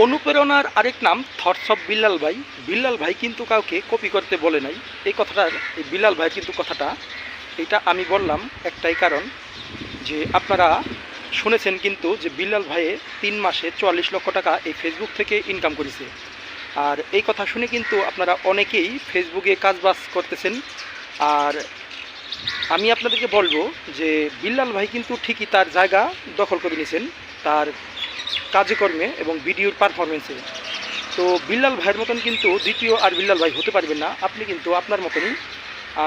অনুপ্রেরণার আরেক নাম থটস অফ বিল্লাল ভাই। বিল্লাল ভাই কিন্তু কাউকে কপি করতে বলে নাই। এই কথাটার, এই বিল্লাল ভাইয়ের কিন্তু কথাটা, এটা আমি বললাম একটাই কারণ, যে আপনারা শুনেছেন কিন্তু যে বিল্লাল ভাইয়ে 3 মাসে 44 লক্ষ টাকা এই ফেসবুক থেকে ইনকাম করেছে। আর এই কথা শুনে কিন্তু আপনারা অনেকেই ফেসবুকে কাজবাজ করতেছেন। আর আমি আপনাদেরকে বলবো যে বিল্লাল ভাই কিন্তু ঠিকই তার জায়গা দখল করে নিয়েছেন তার কাজকর্মে এবং ভিডিওর পারফরমেন্সে। তো বিল্লাল ভাইয়ের মতন কিন্তু দ্বিতীয় আর বিল্লাল ভাই হতে পারবেন না। আপনি কিন্তু আপনার মতনই।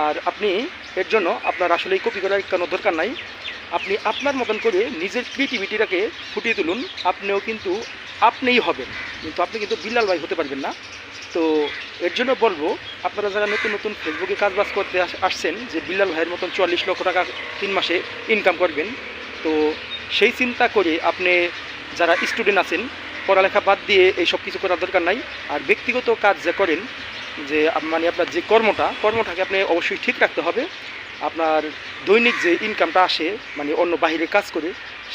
আর আপনি এর জন্য আপনার আসলেই কপি করার কোনো দরকার নাই। আপনি আপনার মতন করে নিজের ক্রিয়েটিভিটিটাকে ফুটিয়ে তুলুন। আপনিও কিন্তু আপনিই হবেন, কিন্তু আপনি কিন্তু বিল্লাল ভাই হতে পারবেন না। তো এর জন্য বলবো, আপনারা যারা নতুন নতুন ফেসবুকে কাজবাজ করতে আসছেন যে বিল্লাল ভাইয়ের মতন 44 লক্ষ টাকা 3 মাসে ইনকাম করবেন, তো সেই চিন্তা করে আপনি যারা স্টুডেন্ট আছেন, পড়ালেখা বাদ দিয়ে এই সব কিছু করার দরকার নাই। আর ব্যক্তিগত কাজ যা করেন, যে মানে আপনার যে কর্মটাকে আপনি অবশ্যই ঠিক রাখতে হবে। আপনার দৈনিক যে ইনকামটা আসে, মানে অন্য বাহিরে কাজ করে,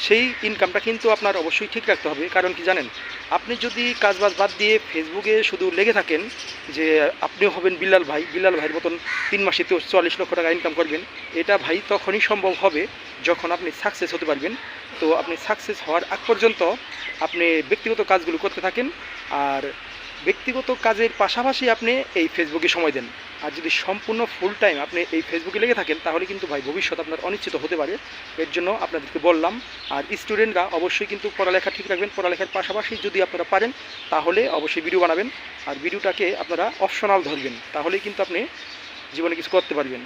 সেই ইনকামটা কিন্তু আপনার অবশ্যই ঠিক রাখতে হবে। কারণ কি জানেন, আপনি যদি কাজবাজ বাদ দিয়ে ফেসবুকে শুধু লেগে থাকেন যে আপনিও হবেন বিল্লাল ভাই, বিল্লাল ভাইয়ের মতন 3 মাসে তো 44 লক্ষ টাকা ইনকাম করবেন, এটা ভাই তখনই সম্ভব হবে যখন আপনি সাকসেস হতে পারবেন। তো আপনি সাকসেস হওয়ার আগ পর্যন্ত আপনি ব্যক্তিগত কাজগুলো করতে থাকেন। আর ব্যক্তিগত কাজের পাশাপাশি আপনি এই ফেসবুকে সময় দেন। আর যদি সম্পূর্ণ ফুল টাইম আপনি এই ফেসবুকে লেগে থাকেন, তাহলে কিন্তু ভাই ভবিষ্যৎ আপনার অনিশ্চিত হতে পারে। এর জন্য আপনাদেরকে বললাম। আর স্টুডেন্টরা অবশ্যই কিন্তু পড়ালেখা ঠিক রাখবেন। পড়ালেখার পাশাপাশি যদি আপনারা পারেন, তাহলে অবশ্যই ভিডিও বানাবেন। আর ভিডিওটাকে আপনারা অপশনাল ধরবেন, তাহলেই কিন্তু আপনি জীবনে কিছু করতে পারবেন।